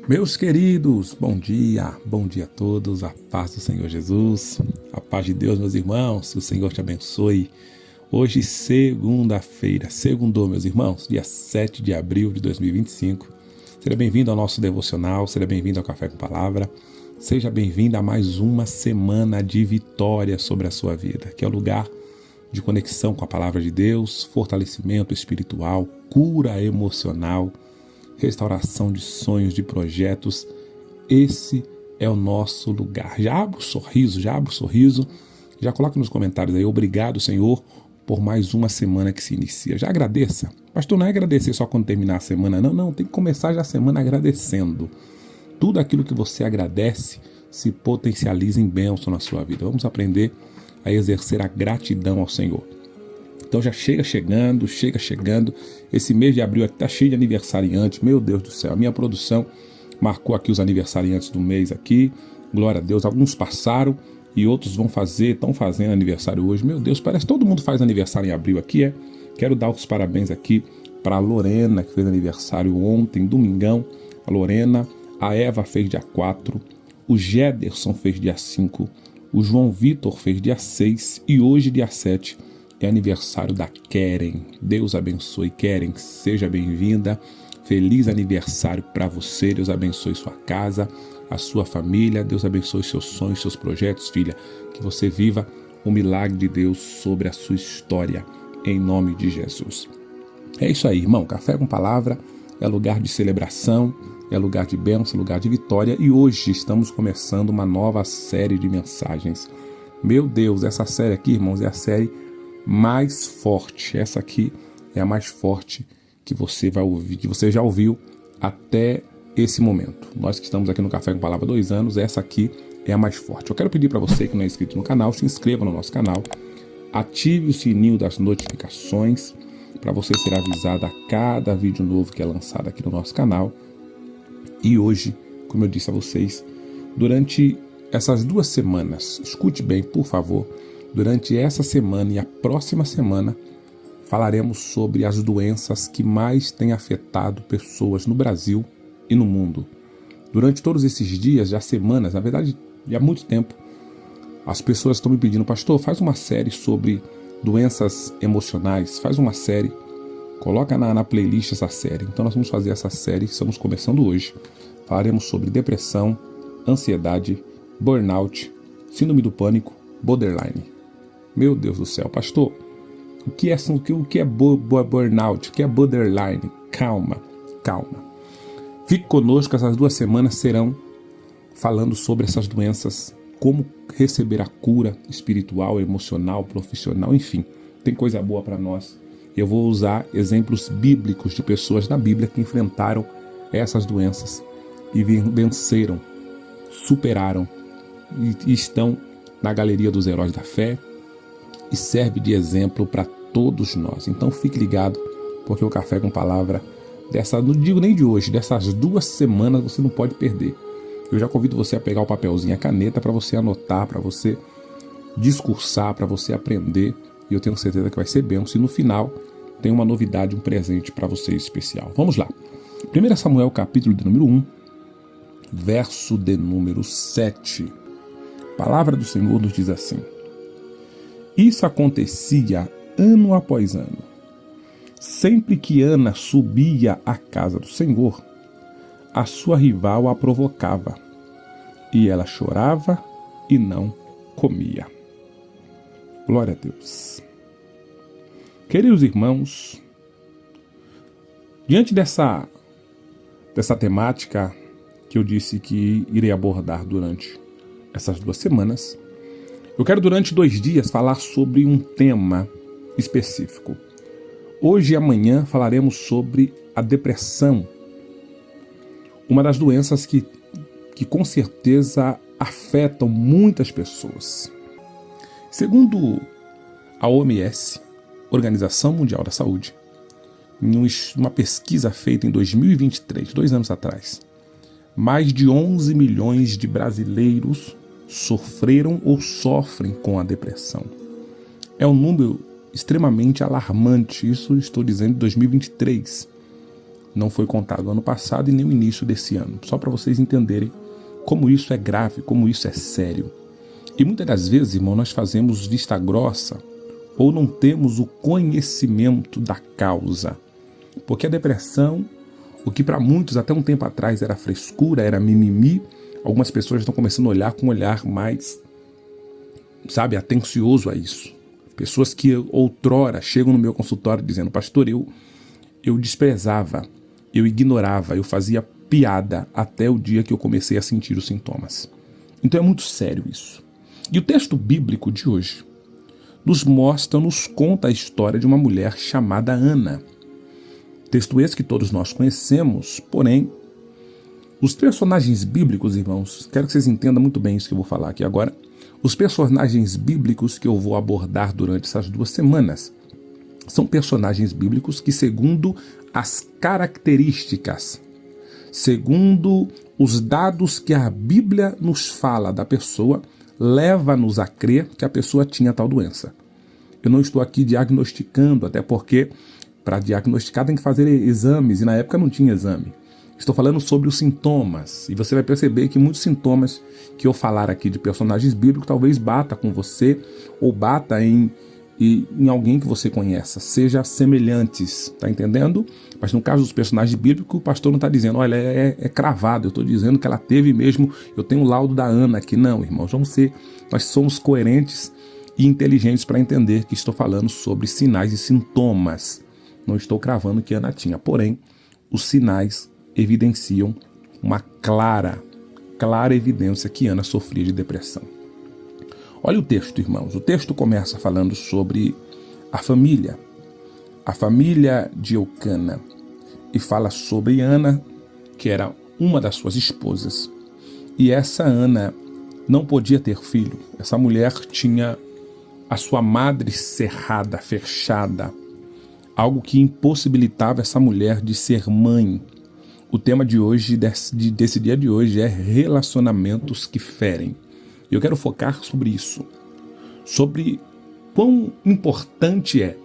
Meus queridos, bom dia a todos, a paz do Senhor Jesus, a paz de Deus, meus irmãos, que o Senhor te abençoe. Hoje, segunda-feira, segundou, meus irmãos, dia 7 de abril de 2025. Seja bem-vindo ao nosso devocional, seja bem-vindo ao Café com Palavra, seja bem-vindo a mais uma semana de vitória sobre a sua vida, que é o lugar de conexão com a Palavra de Deus, fortalecimento espiritual, cura emocional, restauração de sonhos, de projetos. Esse é o nosso lugar. Já abre o sorriso, já coloca nos comentários aí, obrigado, Senhor, por mais uma semana que se inicia. Já agradeça. Pastor, não é agradecer só quando terminar a semana, não, tem que começar já a semana agradecendo. Tudo aquilo que você agradece se potencializa em bênção na sua vida. Vamos aprender a exercer a gratidão ao Senhor. Então já chega chegando. Esse mês de abril aqui tá cheio de aniversariantes. Meu Deus do céu, a minha produção marcou aqui os aniversariantes do mês aqui. Glória a Deus, alguns passaram e outros estão fazendo aniversário hoje. Meu Deus, parece que todo mundo faz aniversário em abril aqui, Quero dar os parabéns aqui para a Lorena, que fez aniversário ontem, domingão. A Lorena, a Eva fez dia 4, o Gederson fez dia 5, o João Vitor fez dia 6 e hoje, dia 7, é aniversário da Keren. Deus abençoe, Keren, seja bem-vinda. Feliz aniversário para você. Deus abençoe sua casa, a sua família. Deus abençoe seus sonhos, seus projetos, filha. Que você viva o milagre de Deus sobre a sua história, em nome de Jesus. É isso aí, irmão. Café com Palavra é lugar de celebração, é lugar de bênção, lugar de vitória. E hoje estamos começando uma nova série de mensagens. Meu Deus, essa série aqui, irmãos, é a série mais forte. Essa aqui é a mais forte que você vai ouvir, que você já ouviu até esse momento. Nós que estamos aqui no Café com Palavra há 2 anos, essa aqui é a mais forte. Eu quero pedir para você que não é inscrito no canal, se inscreva no nosso canal, ative o sininho das notificações para você ser avisado a cada vídeo novo que é lançado aqui no nosso canal. E hoje, como eu disse a vocês, durante essas 2 semanas, escute bem, por favor, durante essa semana e a próxima semana, falaremos sobre as doenças que mais têm afetado pessoas no Brasil e no mundo. Durante todos esses dias, já semanas, na verdade, já há muito tempo, as pessoas estão me pedindo, pastor, faz uma série sobre doenças emocionais, faz uma série, coloca na playlist essa série. Então nós vamos fazer essa série, estamos começando hoje. Falaremos sobre depressão, ansiedade, burnout, síndrome do pânico, borderline. Meu Deus do céu, pastor, o que é burnout? O que é borderline? Calma. Fique conosco, essas 2 semanas serão falando sobre essas doenças, como receber a cura espiritual, emocional, profissional, enfim. Tem coisa boa para nós. Eu vou usar exemplos bíblicos de pessoas na Bíblia que enfrentaram essas doenças e venceram, superaram e estão na galeria dos heróis da fé e serve de exemplo para todos nós. Então fique ligado, porque o Café com Palavra, não digo nem de hoje, dessas 2 semanas você não pode perder. Eu já convido você a pegar o papelzinho e a caneta para você anotar, para você discursar, para você aprender. E eu tenho certeza que vai ser bênção. E no final tem uma novidade, um presente para você especial. Vamos lá. 1 Samuel, capítulo de número 1, verso de número 7. A palavra do Senhor nos diz assim: isso acontecia ano após ano. Sempre que Ana subia à casa do Senhor, a sua rival a provocava, e ela chorava e não comia. Glória a Deus. Queridos irmãos, diante dessa temática que eu disse que irei abordar durante essas 2 semanas, eu quero durante 2 dias falar sobre um tema específico. Hoje e amanhã falaremos sobre a depressão, uma das doenças que com certeza afetam muitas pessoas. Segundo a OMS, Organização Mundial da Saúde, em uma pesquisa feita em 2023, 2 anos atrás, mais de 11 milhões de brasileiros sofreram ou sofrem com a depressão. É um número extremamente alarmante, isso estou dizendo em 2023. não foi contado ano passado e nem o início desse ano. Só para vocês entenderem como isso é grave, como isso é sério. E muitas das vezes, irmão, nós fazemos vista grossa ou não temos o conhecimento da causa. Porque a depressão, o que para muitos até um tempo atrás era frescura, era mimimi, algumas pessoas estão começando a olhar com um olhar mais, atencioso a isso. Pessoas que outrora chegam no meu consultório dizendo: pastor, eu desprezava, eu ignorava, eu fazia piada até o dia que eu comecei a sentir os sintomas. Então é muito sério isso. E o texto bíblico de hoje nos conta a história de uma mulher chamada Ana. Texto esse que todos nós conhecemos, porém, os personagens bíblicos, irmãos, quero que vocês entendam muito bem isso que eu vou falar aqui agora. Os personagens bíblicos que eu vou abordar durante essas 2 semanas são personagens bíblicos que, segundo as características, segundo os dados que a Bíblia nos fala da pessoa, leva-nos a crer que a pessoa tinha tal doença. Eu não estou aqui diagnosticando, até porque para diagnosticar tem que fazer exames, e na época não tinha exame. Estou falando sobre os sintomas, e você vai perceber que muitos sintomas que eu falar aqui de personagens bíblicos talvez bata com você, ou bata em alguém que você conheça, seja semelhantes, tá entendendo? Mas no caso dos personagens bíblicos, o pastor não está dizendo: olha, é cravado, eu estou dizendo que ela teve mesmo, eu tenho o laudo da Ana aqui. Não, irmãos, nós somos coerentes e inteligentes para entender que estou falando sobre sinais e sintomas. Não estou cravando que Ana tinha, porém, os sinais evidenciam uma clara evidência que Ana sofria de depressão. Olha o texto, irmãos. O texto começa falando sobre a família de Eucana, e fala sobre Ana, que era uma das suas esposas. E essa Ana não podia ter filho. Essa mulher tinha a sua madre cerrada, fechada, algo que impossibilitava essa mulher de ser mãe. O tema de hoje, desse dia de hoje, é relacionamentos que ferem. Eu quero focar sobre isso, sobre quão importante é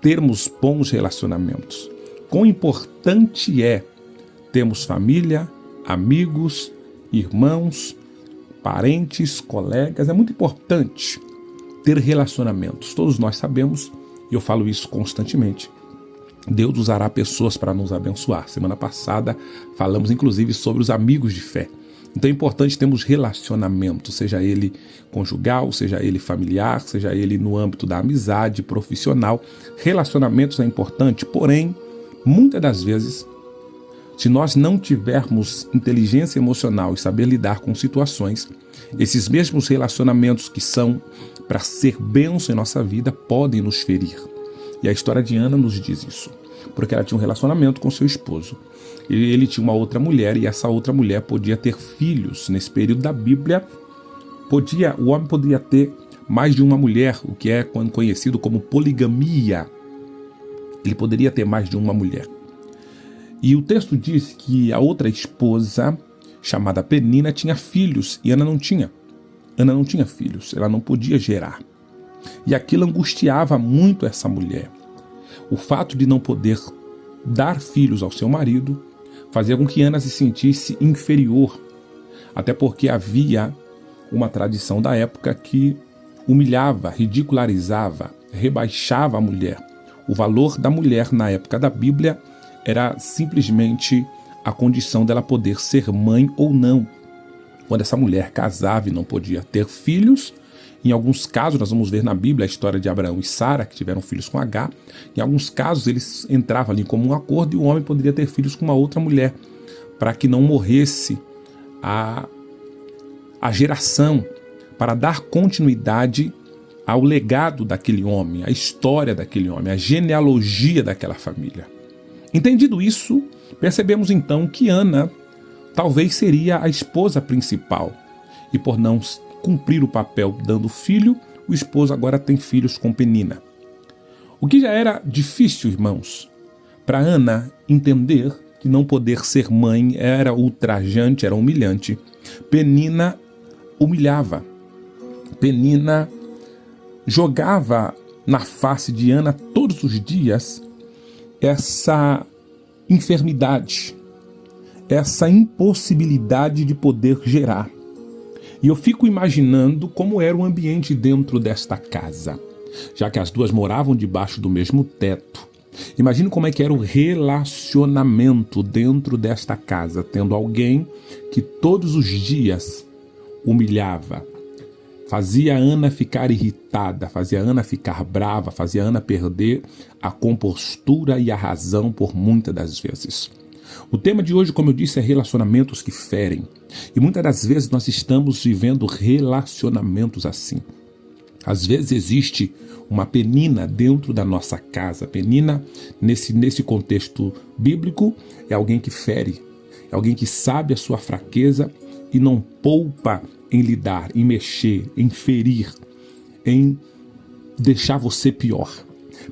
termos bons relacionamentos, quão importante é termos família, amigos, irmãos, parentes, colegas. É muito importante ter relacionamentos. Todos nós sabemos, e eu falo isso constantemente, Deus usará pessoas para nos abençoar. Semana passada falamos inclusive sobre os amigos de fé. Então é importante termos relacionamento, seja ele conjugal, seja ele familiar, seja ele no âmbito da amizade, profissional. Relacionamentos é importante, porém, muitas das vezes, se nós não tivermos inteligência emocional e saber lidar com situações, esses mesmos relacionamentos que são para ser bênção em nossa vida podem nos ferir. E a história de Ana nos diz isso, porque ela tinha um relacionamento com seu esposo. Ele tinha uma outra mulher, e essa outra mulher podia ter filhos. Nesse período da Bíblia, o homem poderia ter mais de uma mulher, o que é conhecido como poligamia. Ele poderia ter mais de uma mulher. E o texto diz que a outra esposa, chamada Penina, tinha filhos, e Ana não tinha. Ana não tinha filhos, ela não podia gerar. E aquilo angustiava muito essa mulher. O fato de não poder dar filhos ao seu marido fazia com que Ana se sentisse inferior, até porque havia uma tradição da época que humilhava, ridicularizava, rebaixava a mulher. O valor da mulher na época da Bíblia era simplesmente a condição dela poder ser mãe ou não. Quando essa mulher casava e não podia ter filhos, em alguns casos, nós vamos ver na Bíblia a história de Abraão e Sara, que tiveram filhos com Agar. Em alguns casos, eles entravam ali como um acordo e o homem poderia ter filhos com uma outra mulher, para que não morresse a geração, para dar continuidade ao legado daquele homem, à história daquele homem, à genealogia daquela família. Entendido isso, percebemos então que Ana talvez seria a esposa principal, e por não cumprir o papel dando filho, o esposo agora tem filhos com Penina. O que já era difícil, irmãos, para Ana entender que não poder ser mãe era ultrajante, era humilhante. Penina humilhava. Penina jogava na face de Ana todos os dias essa enfermidade, essa impossibilidade de poder gerar. E eu fico imaginando como era o ambiente dentro desta casa, já que as duas moravam debaixo do mesmo teto. Imagino como é que era o relacionamento dentro desta casa, tendo alguém que todos os dias humilhava, fazia a Ana ficar irritada, fazia a Ana ficar brava, fazia a Ana perder a compostura e a razão por muitas das vezes. O tema de hoje, como eu disse, é relacionamentos que ferem. E muitas das vezes nós estamos vivendo relacionamentos assim. Às vezes existe uma Penina dentro da nossa casa. Penina, nesse contexto bíblico, é alguém que fere, é alguém que sabe a sua fraqueza e não poupa em lidar, em mexer, em ferir, em deixar você pior.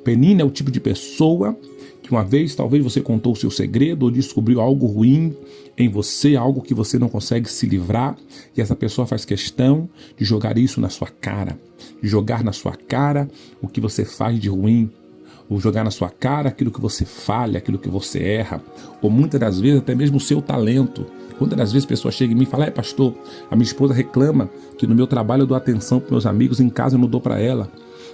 Penina é o tipo de pessoa que uma vez talvez você contou o seu segredo ou descobriu algo ruim em você, algo que você não consegue se livrar, e essa pessoa faz questão de jogar isso na sua cara, de jogar na sua cara o que você faz de ruim, ou jogar na sua cara aquilo que você falha, aquilo que você erra, ou muitas das vezes até mesmo o seu talento. Quantas das vezes pessoas chegam em mim e falam: pastor, a minha esposa reclama que no meu trabalho eu dou atenção para meus amigos, em casa eu não dou para ela.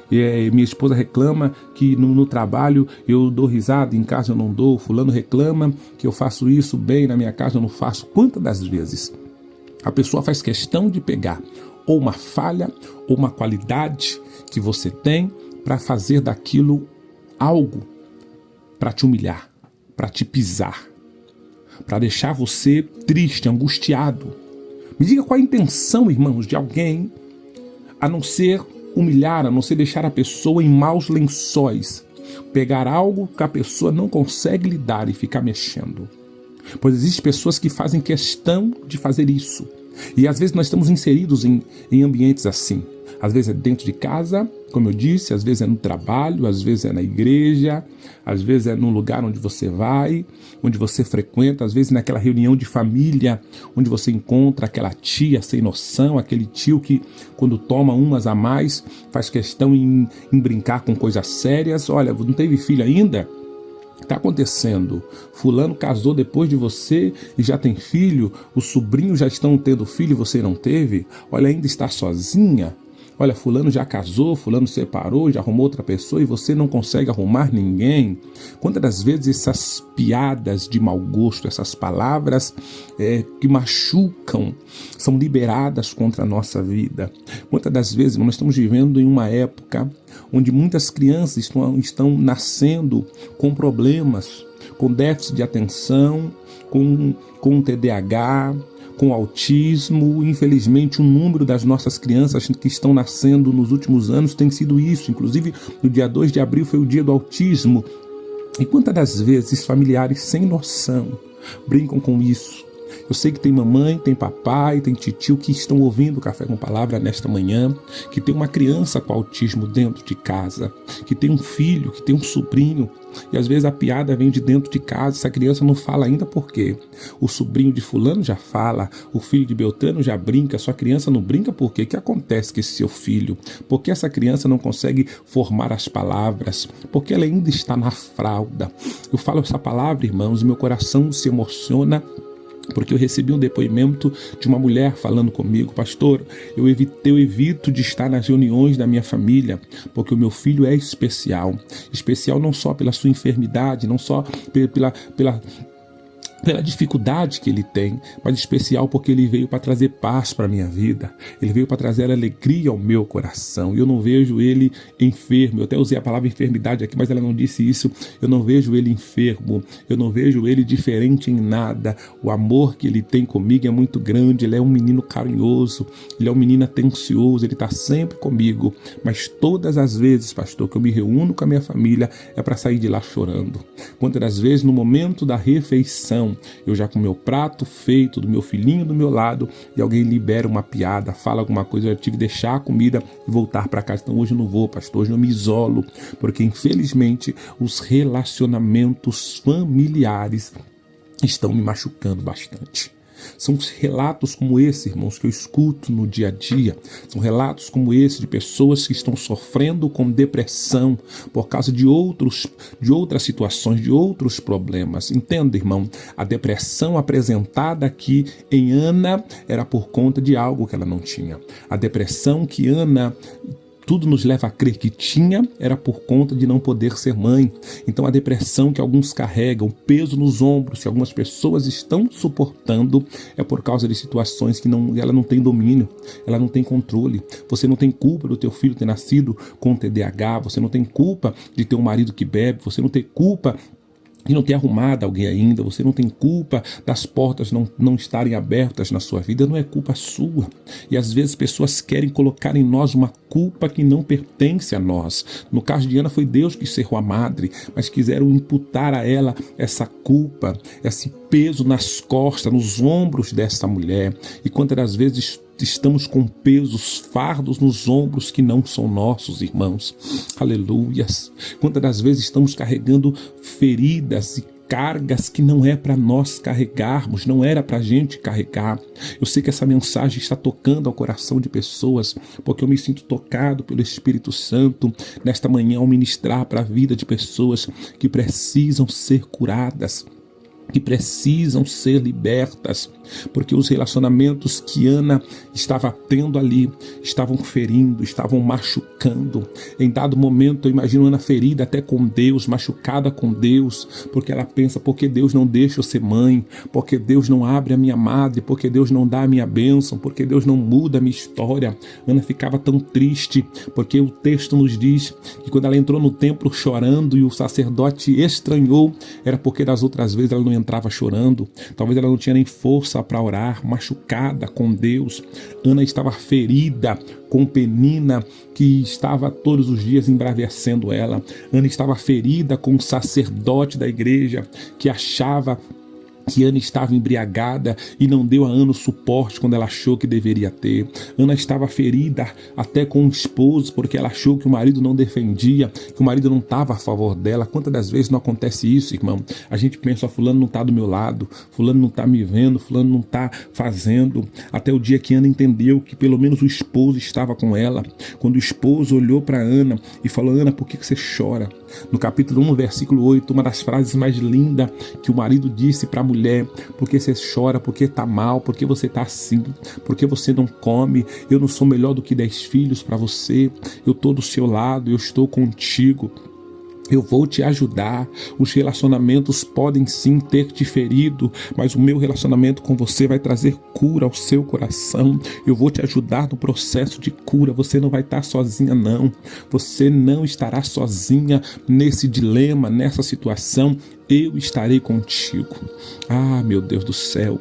E minha esposa reclama que no trabalho eu dou risada, em casa eu não dou. Fulano reclama que eu faço isso bem, na minha casa eu não faço. Quantas das vezes a pessoa faz questão de pegar ou uma falha ou uma qualidade que você tem para fazer daquilo algo para te humilhar, para te pisar, para deixar você triste, angustiado. Me diga qual a intenção, irmãos, de alguém, a não ser humilhar, a não ser deixar a pessoa em maus lençóis, pegar algo que a pessoa não consegue lidar e ficar mexendo. Pois existem pessoas que fazem questão de fazer isso. E às vezes nós estamos inseridos em ambientes assim. Às vezes é dentro de casa, como eu disse, às vezes é no trabalho, às vezes é na igreja, às vezes é no lugar onde você vai, onde você frequenta, às vezes naquela reunião de família, onde você encontra aquela tia sem noção, aquele tio que quando toma umas a mais faz questão em brincar com coisas sérias. Olha, não teve filho ainda? Está acontecendo, fulano casou depois de você e já tem filho, os sobrinhos já estão tendo filho e você não teve, olha, ainda está sozinha, olha, fulano já casou, fulano separou, já arrumou outra pessoa e você não consegue arrumar ninguém. Quantas das vezes essas piadas de mau gosto, essas palavras que machucam, são liberadas contra a nossa vida? Quantas das vezes nós estamos vivendo em uma época onde muitas crianças estão nascendo com problemas, com déficit de atenção, com TDAH, com autismo. Infelizmente, o número das nossas crianças que estão nascendo nos últimos anos tem sido isso. Inclusive, no dia 2 de abril foi o dia do autismo. E quantas das vezes familiares sem noção brincam com isso? Eu sei que tem mamãe, tem papai, tem titio que estão ouvindo o Café com Palavra nesta manhã, que tem uma criança com autismo dentro de casa, que tem um filho, que tem um sobrinho, e às vezes a piada vem de dentro de casa, essa criança não fala ainda por quê? O sobrinho de fulano já fala, o filho de Beltrano já brinca, sua criança não brinca por quê? O que acontece com esse seu filho? Por que essa criança não consegue formar as palavras? Porque ela ainda está na fralda. Eu falo essa palavra, irmãos, e meu coração se emociona, porque eu recebi um depoimento de uma mulher falando comigo: pastor, eu evito de estar nas reuniões da minha família, porque o meu filho é especial. Especial não só pela sua enfermidade, não só pela dificuldade que ele tem, mas especial porque ele veio para trazer paz para a minha vida, ele veio para trazer alegria ao meu coração, e eu não vejo ele enfermo. Eu até usei a palavra enfermidade aqui, mas ela não disse isso. Eu não vejo ele enfermo, eu não vejo ele diferente em nada. O amor que ele tem comigo é muito grande, ele é um menino carinhoso, ele é um menino atencioso, ele está sempre comigo, mas todas as vezes, pastor, que eu me reúno com a minha família é para sair de lá chorando. Quantas das vezes no momento da refeição, eu já com meu prato feito, do meu filhinho do meu lado, e alguém libera uma piada, fala alguma coisa, eu tive que deixar a comida e voltar para casa. Então hoje eu não vou, pastor, hoje eu me isolo, porque infelizmente os relacionamentos familiares estão me machucando bastante. São relatos como esse, irmãos, que eu escuto no dia a dia. São relatos como esse de pessoas que estão sofrendo com depressão por causa de outras situações, de outros problemas. Entenda, irmão, a depressão apresentada aqui em Ana era por conta de algo que ela não tinha. A depressão que Ana, tudo nos leva a crer que tinha, era por conta de não poder ser mãe. Então a depressão que alguns carregam, o peso nos ombros que algumas pessoas estão suportando, é por causa de situações que ela não tem domínio, ela não tem controle. Você não tem culpa do teu filho ter nascido com TDAH, você não tem culpa de ter um marido que bebe, você não tem culpa de não ter arrumado alguém ainda, você não tem culpa das portas não estarem abertas na sua vida, não é culpa sua. E às vezes pessoas querem colocar em nós uma culpa que não pertence a nós. No caso de Ana foi Deus que cerrou a madre, mas quiseram imputar a ela essa culpa, esse peso nas costas, nos ombros dessa mulher. E quantas das vezes estamos com pesos, fardos nos ombros que não são nossos, irmãos. Aleluias. Quantas das vezes estamos carregando feridas e cargas que não é para nós carregarmos, não era para a gente carregar. Eu sei que essa mensagem está tocando ao coração de pessoas, porque eu me sinto tocado pelo Espírito Santo nesta manhã ao ministrar para a vida de pessoas que precisam ser curadas, que precisam ser libertas, porque os relacionamentos que Ana estava tendo ali estavam ferindo, estavam machucando. Em dado momento eu imagino Ana ferida até com Deus, machucada com Deus, porque ela pensa: por que Deus não deixa eu ser mãe? Por que Deus não abre a minha madre? Por que Deus não dá a minha bênção? Por que Deus não muda a minha história? Ana ficava tão triste, porque o texto nos diz que quando ela entrou no templo chorando e o sacerdote estranhou, era porque das outras vezes ela não entrava chorando, talvez ela não tinha nem força para orar, machucada com Deus. Ana estava ferida com Penina, que estava todos os dias embravecendo ela. Ana estava ferida com o sacerdote da igreja, que achava que Ana estava embriagada e não deu a Ana o suporte quando ela achou que deveria ter. Ana estava ferida até com o esposo, porque ela achou que o marido não defendia, que o marido não estava a favor dela. Quantas das vezes não acontece isso, irmão? A gente pensa: fulano não está do meu lado, fulano não está me vendo, fulano não está fazendo. Até o dia que Ana entendeu que pelo menos o esposo estava com ela. Quando o esposo olhou para Ana e falou: Ana, por que você chora? No capítulo 1, versículo 8, uma das frases mais lindas que o marido disse para a mulher: por que você chora? Por que está mal? Por que você está assim? Por que você não come? Eu não sou melhor do que 10 filhos para você. Eu estou do seu lado, eu estou contigo. Eu vou te ajudar. Os relacionamentos podem sim ter te ferido, mas o meu relacionamento com você vai trazer cura ao seu coração. Eu vou te ajudar no processo de cura. Você não vai estar sozinha, não. Você não estará sozinha nesse dilema, nessa situação. Eu estarei contigo. Ah, meu Deus do céu.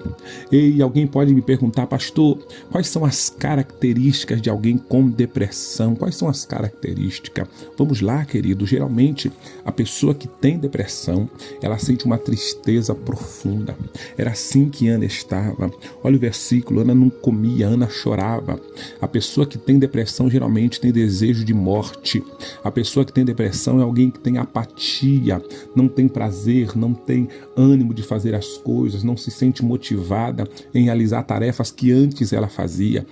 E alguém pode me perguntar: pastor, quais são as características de alguém com depressão? Quais são as características? Vamos lá, querido. Geralmente, a pessoa que tem depressão, ela sente uma tristeza profunda. Era assim que Ana estava. Olha o versículo: Ana não comia, Ana chorava. A pessoa que tem depressão geralmente tem desejo de morte. A pessoa que tem depressão é alguém que tem apatia, não tem prazer, não tem ânimo de fazer as coisas, não se sente motivada em realizar tarefas que antes ela fazia.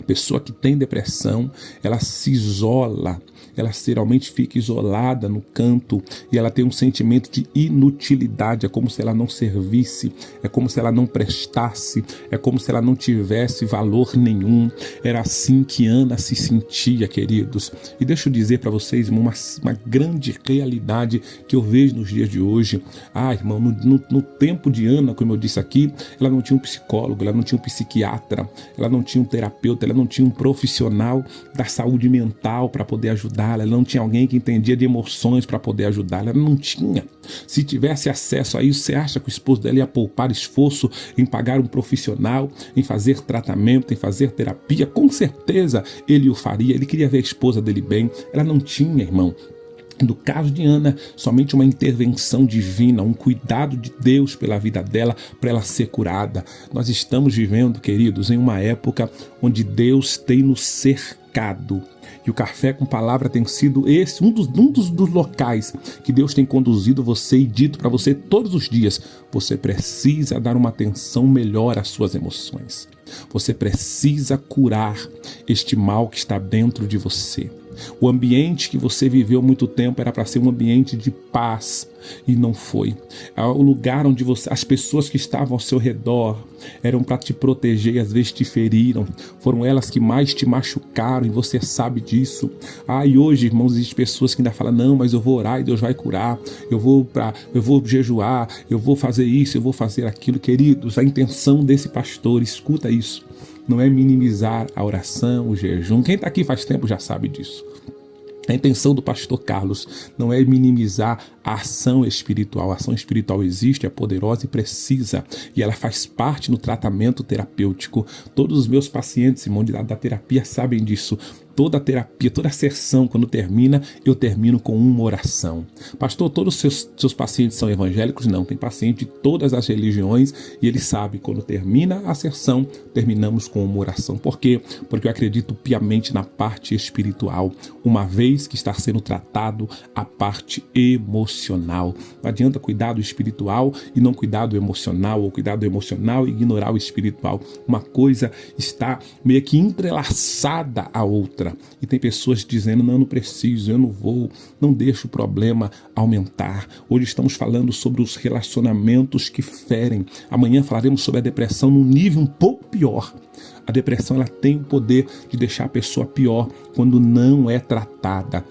A pessoa que tem depressão, ela se isola, ela geralmente fica isolada no canto e ela tem um sentimento de inutilidade. É como se ela não servisse, é como se ela não prestasse, é como se ela não tivesse valor nenhum. Era assim que Ana se sentia, queridos. E deixa eu dizer para vocês uma grande realidade que eu vejo nos dias de hoje. Ah, irmão, no tempo de Ana, como eu disse aqui, ela não tinha um psicólogo, ela não tinha um psiquiatra, ela não tinha um terapeuta, ela não tinha um profissional da saúde mental para poder ajudá-la, ela não tinha alguém que entendia de emoções para poder ajudá-la, ela não tinha. Se tivesse acesso a isso, você acha que o esposo dela ia poupar esforço em pagar um profissional, em fazer tratamento, em fazer terapia? Com certeza ele o faria. Ele queria ver a esposa dele bem. Ela não tinha, irmão. No caso de Ana, somente uma intervenção divina, um cuidado de Deus pela vida dela, para ela ser curada. Nós estamos vivendo, queridos, em uma época onde Deus tem nos cercado dedicado. E o Café com Palavra tem sido esse um dos locais que Deus tem conduzido você e dito para você todos os dias: você precisa dar uma atenção melhor às suas emoções. Você precisa curar este mal que está dentro de você. O ambiente que você viveu muito tempo era para ser um ambiente de paz e não foi. O lugar onde as pessoas que estavam ao seu redor eram para te proteger e às vezes te feriram. Foram elas que mais te machucaram e você sabe disso. E hoje, irmãos, existem pessoas que ainda falam: não, mas eu vou orar e Deus vai curar. Eu vou jejuar, eu vou fazer isso, eu vou fazer aquilo. Queridos, a intenção desse pastor, escuta isso, não é minimizar a oração, o jejum. Quem está aqui faz tempo já sabe disso. A intenção do pastor Carlos não é minimizar a ação espiritual. A ação espiritual existe, é poderosa e precisa. E ela faz parte no tratamento terapêutico. Todos os meus pacientes, irmão, da terapia sabem disso. Toda a terapia, toda a sessão, quando termina, eu termino com uma oração. Pastor, todos os seus pacientes são evangélicos? Não, tem paciente de todas as religiões e ele sabe, quando termina a sessão, terminamos com uma oração. Por quê? Porque eu acredito piamente na parte espiritual, uma vez que está sendo tratado a parte emocional. Não adianta cuidar do espiritual e não cuidar do emocional, ou cuidar do emocional e ignorar o espiritual. Uma coisa está meio que entrelaçada à outra. E tem pessoas dizendo: não preciso, eu não vou, não deixo o problema aumentar. Hoje estamos falando sobre os relacionamentos que ferem. Amanhã falaremos sobre a depressão num nível um pouco pior. A depressão, ela tem o poder de deixar a pessoa pior quando não é tratada.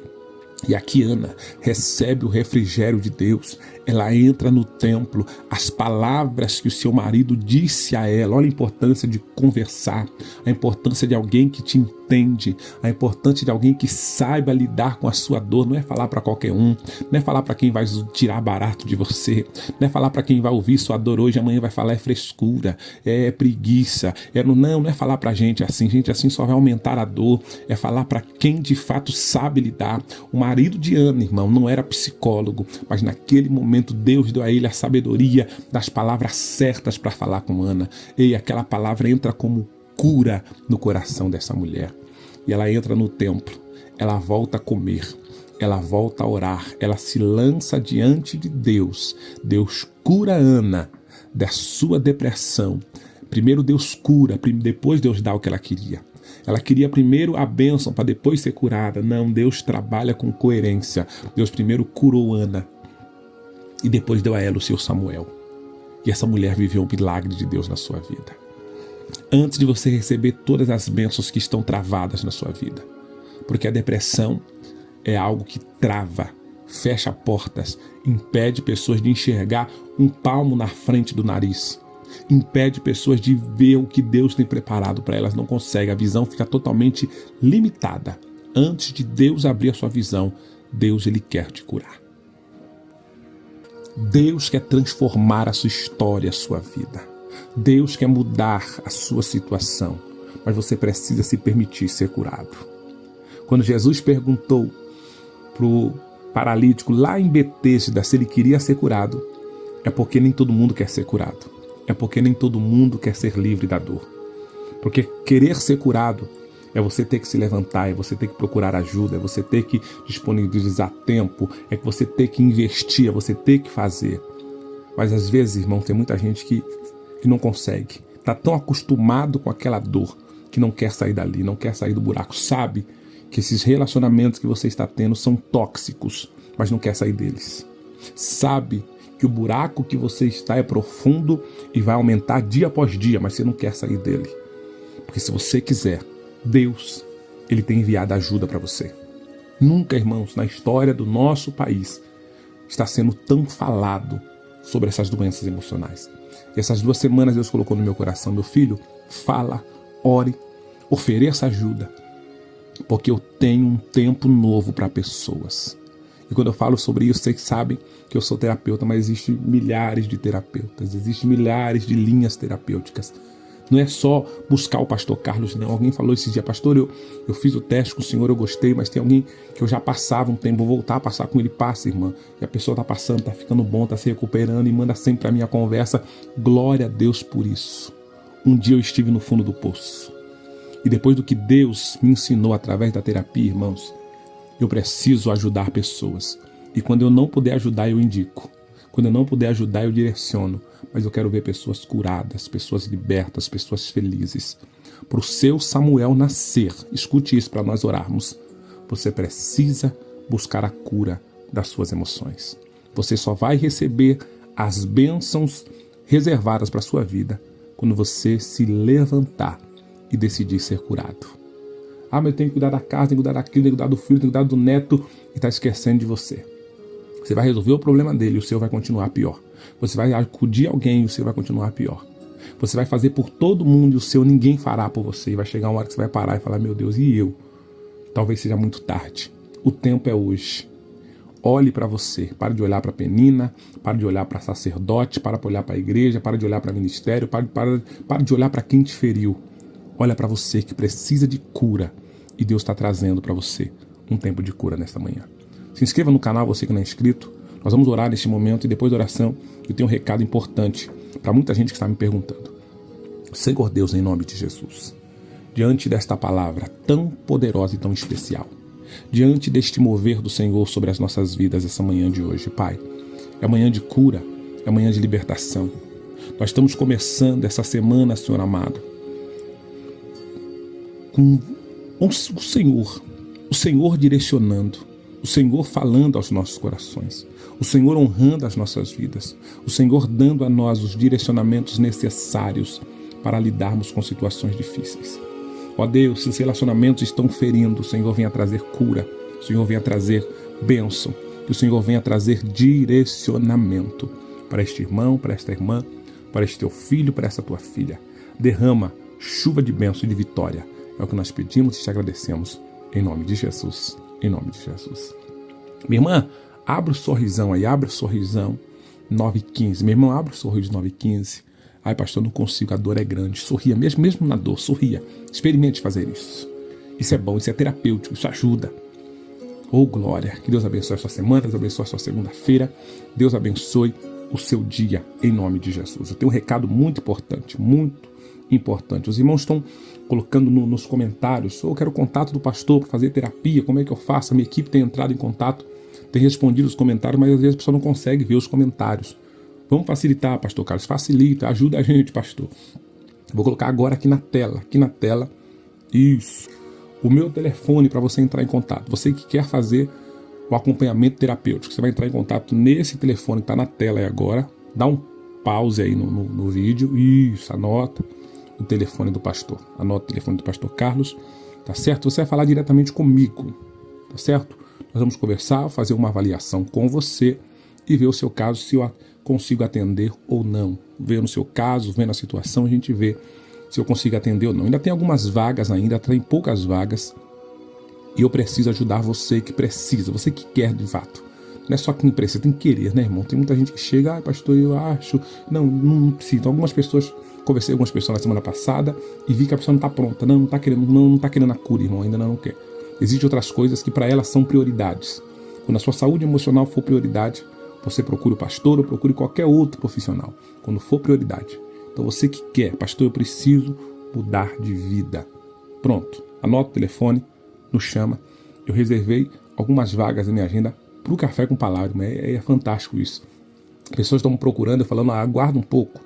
E aqui Ana recebe o refrigério de Deus. Ela entra no templo, as palavras que o seu marido disse a ela. Olha a importância de conversar, a importância de alguém que te entende, a importância de alguém que saiba lidar com a sua dor. Não é falar para qualquer um, não é falar para quem vai tirar barato de você, não é falar para quem vai ouvir sua dor hoje, amanhã vai falar é frescura, é preguiça. Não é falar para gente assim só vai aumentar a dor. É falar para quem de fato sabe lidar. O marido de Ana, irmão, não era psicólogo, mas naquele momento Deus deu a ele a sabedoria das palavras certas para falar com Ana. E aquela palavra entra como cura no coração dessa mulher. E ela entra no templo, ela volta a comer, ela volta a orar, ela se lança diante de Deus. Deus cura Ana da sua depressão. Primeiro Deus cura, depois Deus dá o que ela queria. Ela queria primeiro a bênção para depois ser curada. Não, Deus trabalha com coerência. Deus primeiro curou Ana e depois deu a ela o seu Samuel. E essa mulher viveu um milagre de Deus na sua vida. Antes de você receber todas as bênçãos que estão travadas na sua vida. Porque a depressão é algo que trava, fecha portas, impede pessoas de enxergar um palmo na frente do nariz. Impede pessoas de ver o que Deus tem preparado para elas. Não consegue, a visão fica totalmente limitada. Antes de Deus abrir a sua visão, Deus, ele quer te curar. Deus quer transformar a sua história, a sua vida. Deus quer mudar a sua situação, mas você precisa se permitir ser curado. Quando Jesus perguntou para o paralítico lá em Betesda se ele queria ser curado, é porque nem todo mundo quer ser curado. É porque nem todo mundo quer ser livre da dor. Porque querer ser curado é você ter que se levantar, é você ter que procurar ajuda, é você ter que disponibilizar tempo, é que você ter que investir, é você ter que fazer. Mas às vezes, irmão, tem muita gente que não consegue. Está tão acostumado com aquela dor que não quer sair dali, não quer sair do buraco. Sabe que esses relacionamentos que você está tendo são tóxicos, mas não quer sair deles. Sabe que o buraco que você está é profundo e vai aumentar dia após dia, mas você não quer sair dele. Porque se você quiser, Deus, ele tem enviado ajuda para você. Nunca, irmãos, na história do nosso país está sendo tão falado sobre essas doenças emocionais. E essas 2 semanas Deus colocou no meu coração: meu filho, fala, ore, ofereça ajuda, porque eu tenho um tempo novo para pessoas. E quando eu falo sobre isso, vocês sabem que eu sou terapeuta, mas existem milhares de terapeutas, existem milhares de linhas terapêuticas. Não é só buscar o pastor Carlos, não. Alguém falou esse dia: pastor, eu fiz o teste com o senhor, eu gostei, mas tem alguém que eu já passava um tempo, vou voltar a passar com ele. Passa, irmã. E a pessoa está passando, está ficando bom, está se recuperando e manda sempre a minha conversa. Glória a Deus por isso. Um dia eu estive no fundo do poço. E depois do que Deus me ensinou através da terapia, irmãos, eu preciso ajudar pessoas. E quando eu não puder ajudar, eu indico. Quando eu não puder ajudar, eu direciono. Mas eu quero ver pessoas curadas, pessoas libertas, pessoas felizes. Para o seu Samuel nascer, escute isso para nós orarmos. Você precisa buscar a cura das suas emoções. Você só vai receber as bênçãos reservadas para a sua vida quando você se levantar e decidir ser curado. Ah, mas eu tenho que cuidar da casa, tenho que cuidar daquilo, tenho que cuidar do filho, tenho que cuidar do neto e está esquecendo de você. Você vai resolver o problema dele e o seu vai continuar pior. Você vai acudir alguém e o seu vai continuar pior. Você vai fazer por todo mundo e o seu ninguém fará por você. E vai chegar uma hora que você vai parar e falar, meu Deus, e eu? Talvez seja muito tarde. O tempo é hoje. Olhe para você. Pare de olhar para a Penina, pare de olhar para sacerdote, pare de olhar para a igreja, pare de olhar para o ministério, pare de olhar para quem te feriu. Olha para você que precisa de cura e Deus está trazendo para você um tempo de cura nesta manhã. Se inscreva no canal, você que não é inscrito. Nós vamos orar neste momento e depois da oração eu tenho um recado importante para muita gente que está me perguntando. Senhor Deus, em nome de Jesus, diante desta palavra tão poderosa e tão especial, diante deste mover do Senhor sobre as nossas vidas essa manhã de hoje, Pai, é manhã de cura, é manhã de libertação. Nós estamos começando essa semana, Senhor amado, com o Senhor direcionando, o Senhor falando aos nossos corações, o Senhor honrando as nossas vidas, o Senhor dando a nós os direcionamentos necessários para lidarmos com situações difíceis. Ó Deus, se os relacionamentos estão ferindo, o Senhor venha trazer cura, o Senhor venha trazer bênção, que o Senhor venha trazer direcionamento para este irmão, para esta irmã, para este teu filho, para esta tua filha. Derrama chuva de bênção e de vitória. É o que nós pedimos e te agradecemos. Em nome de Jesus. Em nome de Jesus. Minha irmã, abre o sorrisão aí. Abre o sorrisão 9:15. Minha irmã, abre o sorriso 9:15. Ai, pastor, não consigo. A dor é grande. Sorria. Mesmo na dor, sorria. Experimente fazer isso. Isso é bom. Isso é terapêutico. Isso ajuda. Oh, glória. Que Deus abençoe a sua semana. Deus abençoe a sua segunda-feira. Deus abençoe o seu dia. Em nome de Jesus. Eu tenho um recado muito importante. Muito importante. Os irmãos estão colocando nos comentários, eu quero o contato do pastor para fazer terapia, como é que eu faço? A minha equipe tem entrado em contato, tem respondido os comentários, mas às vezes a pessoa não consegue ver os comentários. Vamos facilitar, pastor Carlos, facilita, ajuda a gente, pastor. Vou colocar agora aqui na tela, isso, o meu telefone para você entrar em contato. Você que quer fazer o acompanhamento terapêutico, você vai entrar em contato nesse telefone que está na tela aí agora, dá um pause aí no vídeo, isso, anota o telefone do pastor. Anota o telefone do pastor Carlos, tá certo? Você vai falar diretamente comigo, tá certo? Nós vamos conversar, fazer uma avaliação com você e ver o seu caso, se eu consigo atender ou não. Ver no seu caso, vendo a situação, a gente vê se eu consigo atender ou não. Ainda tem algumas vagas ainda, tem poucas vagas e eu preciso ajudar você que precisa, você que quer de fato. Não é só quem precisa, tem que querer, né, irmão? Tem muita gente que chega, pastor, eu acho, não precisa. Então, algumas pessoas, conversei com algumas pessoas na semana passada e vi que a pessoa não está pronta, não está querendo a cura, irmão, ainda não quer. Existem outras coisas que para ela são prioridades. Quando a sua saúde emocional for prioridade, você procura o pastor ou procure qualquer outro profissional, quando for prioridade. Então você que quer, pastor, eu preciso mudar de vida. Pronto, anota o telefone, nos chama. Eu reservei algumas vagas na minha agenda para o Café com Palavra, mas é fantástico isso. Pessoas estão me procurando, falando, aguarda um pouco,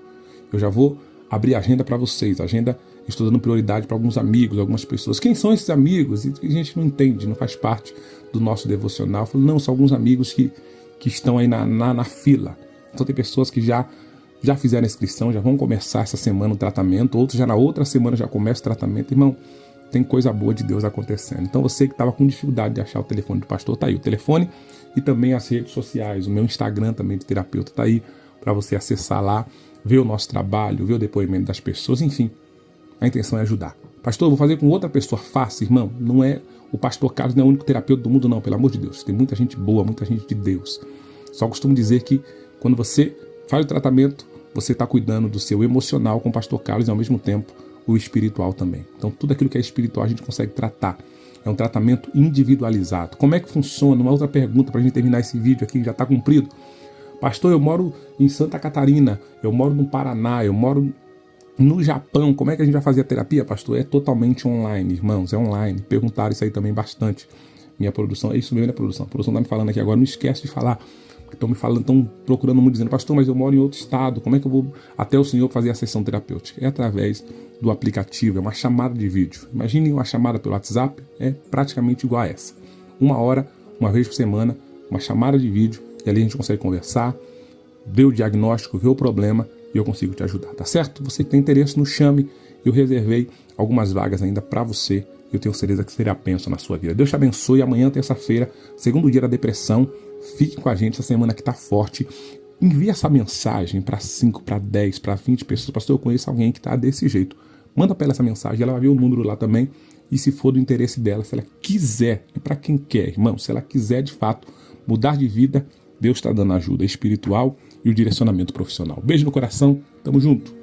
eu já vou abrir a agenda para vocês. A agenda, estou dando prioridade para alguns amigos, algumas pessoas. Quem são esses amigos? E a gente não entende, não faz parte do nosso devocional. Eu falo, não, são alguns amigos que estão aí na fila. Então tem pessoas que já fizeram a inscrição, já vão começar essa semana o tratamento, outros já na outra semana já começa o tratamento. Irmão, tem coisa boa de Deus acontecendo. Então você que estava com dificuldade de achar o telefone do pastor, tá aí o telefone e também as redes sociais. O meu Instagram também de terapeuta tá aí para você acessar lá, ver o nosso trabalho, ver o depoimento das pessoas, enfim. A intenção é ajudar. Pastor, eu vou fazer com outra pessoa fácil, irmão. Não é o pastor Carlos, não é o único terapeuta do mundo, não, pelo amor de Deus. Tem muita gente boa, muita gente de Deus. Só costumo dizer que quando você faz o tratamento, você está cuidando do seu emocional com o pastor Carlos e ao mesmo tempo o espiritual também. Então tudo aquilo que é espiritual a gente consegue tratar. É um tratamento individualizado. Como é que funciona? Uma outra pergunta para a gente terminar esse vídeo aqui, que já está cumprido. Pastor, eu moro em Santa Catarina, eu moro no Paraná, eu moro No Japão, como é que a gente vai fazer a terapia, pastor? É totalmente online, irmãos, é online. Perguntaram isso aí também bastante. Minha produção, é isso mesmo, né, produção? A produção tá me falando aqui agora, não esquece de falar. Estão me falando, estão procurando muito, dizendo, pastor, mas eu moro em outro estado, como é que eu vou até o senhor fazer a sessão terapêutica? É através do aplicativo, é uma chamada de vídeo. Imagine uma chamada pelo WhatsApp, é praticamente igual a essa. 1 hora, uma vez por semana, uma chamada de vídeo, e ali a gente consegue conversar, ver o diagnóstico, ver o problema, e eu consigo te ajudar, tá certo? Você que tem interesse, nos chame, eu reservei algumas vagas ainda para você, eu tenho certeza que será a bênção na sua vida. Deus te abençoe, amanhã, terça-feira, segundo dia da depressão, fique com a gente essa semana que tá forte. Envie essa mensagem para 5, para 10, para 20 pessoas. Pastor, eu conheço alguém que tá desse jeito. Manda para ela essa mensagem, ela vai ver o número lá também. E se for do interesse dela, se ela quiser, é para quem quer, irmão, se ela quiser de fato mudar de vida, Deus está dando ajuda espiritual e o direcionamento profissional. Beijo no coração, tamo junto.